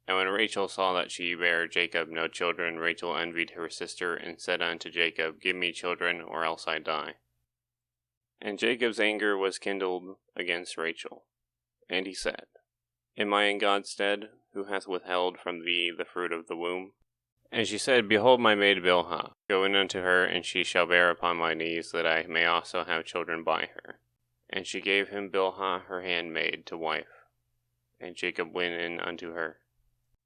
And when Rachel saw that she bare Jacob no children, Rachel envied her sister, and said unto Jacob, Give me children, or else I die. And Jacob's anger was kindled against Rachel. And he said, Am I in God's stead, who hath withheld from thee the fruit of the womb? And she said, Behold my maid Bilhah, go in unto her, and she shall bear upon my knees, that I may also have children by her. And she gave him Bilhah her handmaid to wife. And Jacob went in unto her.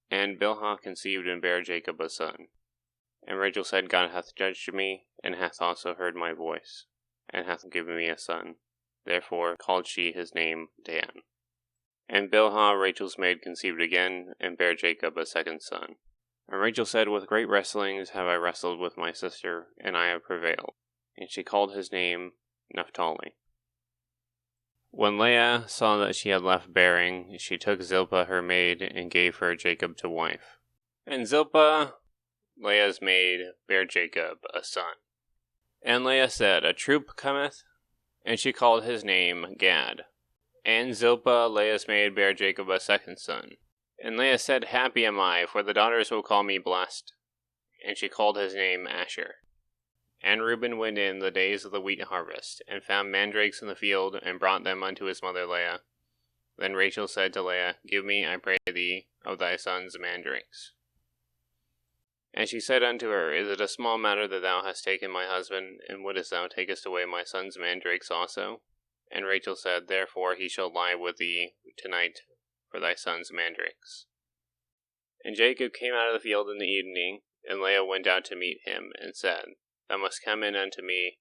And Bilhah conceived and bare Jacob a son. And Rachel said, God hath judged me, and hath also heard my voice, and hath given me a son. Therefore called she his name Dan. And Bilhah Rachel's maid conceived again, and bare Jacob a second son. And Rachel said, With great wrestlings have I wrestled with my sister, and I have prevailed. And she called his name Naphtali. When Leah saw that she had left bearing, she took Zilpah her maid, and gave her Jacob to wife. And Zilpah, Leah's maid, bare Jacob a son. And Leah said, A troop cometh, and she called his name Gad. And Zilpah, Leah's maid, bare Jacob a second son. And Leah said, Happy am I, for the daughters will call me blessed. And she called his name Asher. And Reuben went in the days of the wheat harvest, and found mandrakes in the field, and brought them unto his mother Leah. Then Rachel said to Leah, Give me, I pray thee, of thy sons' mandrakes. And she said unto her, Is it a small matter that thou hast taken my husband, and wouldest thou takest away my sons' mandrakes also? And Rachel said, Therefore he shall lie with thee tonight for thy sons' mandrakes. And Jacob came out of the field in the evening, and Leah went out to meet him, and said, Thou must come in unto me,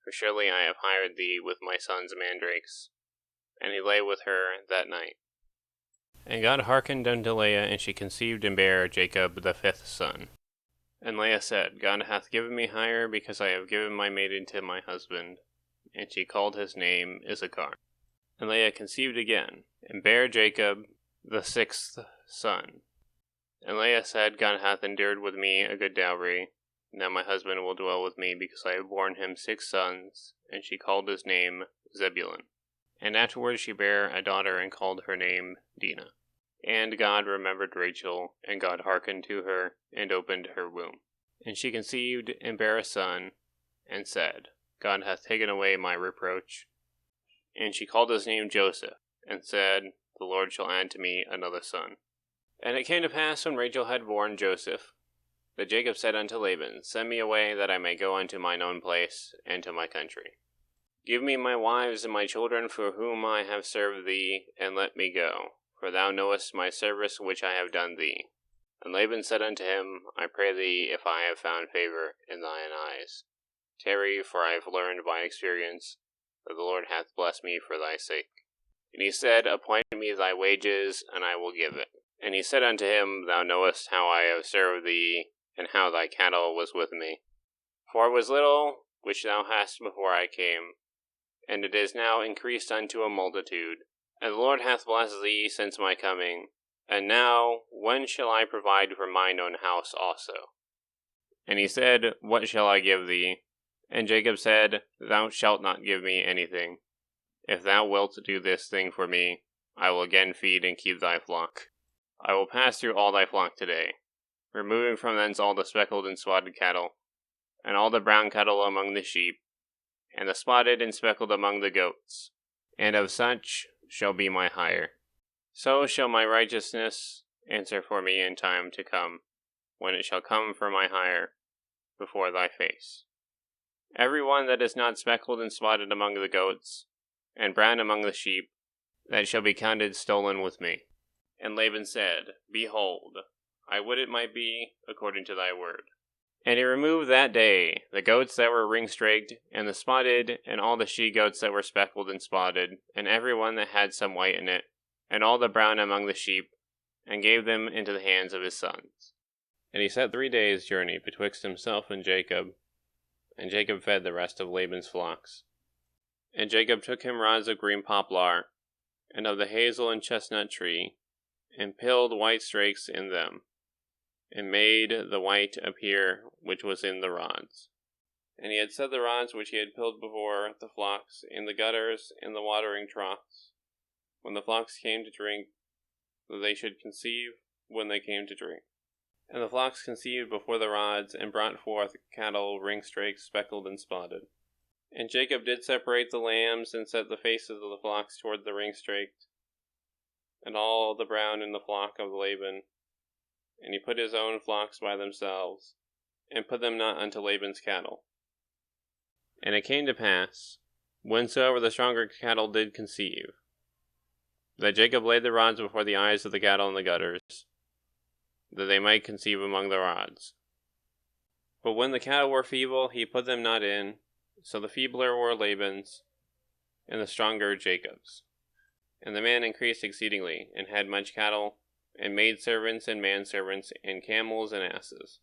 for surely I have hired thee with my sons' mandrakes. And he lay with her that night. And God hearkened unto Leah, and she conceived and bare Jacob the fifth son. And Leah said, God hath given me hire, because I have given my maiden to my husband. And she called his name Issachar. And Leah conceived again, and bare Jacob the sixth son. And Leah said, God hath endured with me a good dowry. Now my husband will dwell with me, because I have borne him 6 sons. And she called his name Zebulun. And afterwards she bare a daughter, and called her name Dinah. And God remembered Rachel, and God hearkened to her, and opened her womb. And she conceived, and bare a son, and said, God hath taken away my reproach. And she called his name Joseph, and said, The Lord shall add to me another son. And it came to pass, when Rachel had borne Joseph, that Jacob said unto Laban, Send me away, that I may go unto mine own place, and to my country. Give me my wives and my children, for whom I have served thee, and let me go, for thou knowest my service which I have done thee. And Laban said unto him, I pray thee, if I have found favor in thine eyes, tarry, for I have learned by experience that the Lord hath blessed me for thy sake. And he said, Appoint me thy wages, and I will give it. And he said unto him, Thou knowest how I have served thee, and how thy cattle was with me. For it was little which thou hast before I came, and it is now increased unto a multitude. And the Lord hath blessed thee since my coming. And now, when shall I provide for mine own house also? And he said, What shall I give thee? And Jacob said, Thou shalt not give me anything. If thou wilt do this thing for me, I will again feed and keep thy flock. I will pass through all thy flock today, removing from thence all the speckled and spotted cattle, and all the brown cattle among the sheep, and the spotted and speckled among the goats, and of such shall be my hire. So shall my righteousness answer for me in time to come, when it shall come for my hire before thy face. Every one that is not speckled and spotted among the goats, and brown among the sheep, that shall be counted stolen with me. And Laban said, Behold, I would it might be according to thy word. And he removed that day the goats that were ring-straked, and the spotted, and all the she-goats that were speckled and spotted, and every one that had some white in it, and all the brown among the sheep, and gave them into the hands of his sons. And he set 3 days' journey betwixt himself and Jacob fed the rest of Laban's flocks. And Jacob took him rods of green poplar, and of the hazel and chestnut tree, and pilled white strakes in them, and made the white appear which was in the rods. And he had set the rods which he had pilled before the flocks in the gutters and the watering troughs, when the flocks came to drink, that they should conceive, when they came to drink. And the flocks conceived before the rods, and brought forth cattle ring-straked, speckled, and spotted. And Jacob did separate the lambs, and set the faces of the flocks toward the ring-straked, and all the brown in the flock of Laban. And he put his own flocks by themselves, and put them not unto Laban's cattle. And it came to pass, whensoever the stronger cattle did conceive, that Jacob laid the rods before the eyes of the cattle in the gutters, that they might conceive among the rods. But when the cattle were feeble, he put them not in, so the feebler were Laban's, and the stronger Jacob's. And the man increased exceedingly, and had much cattle, and maidservants and manservants, and camels and asses.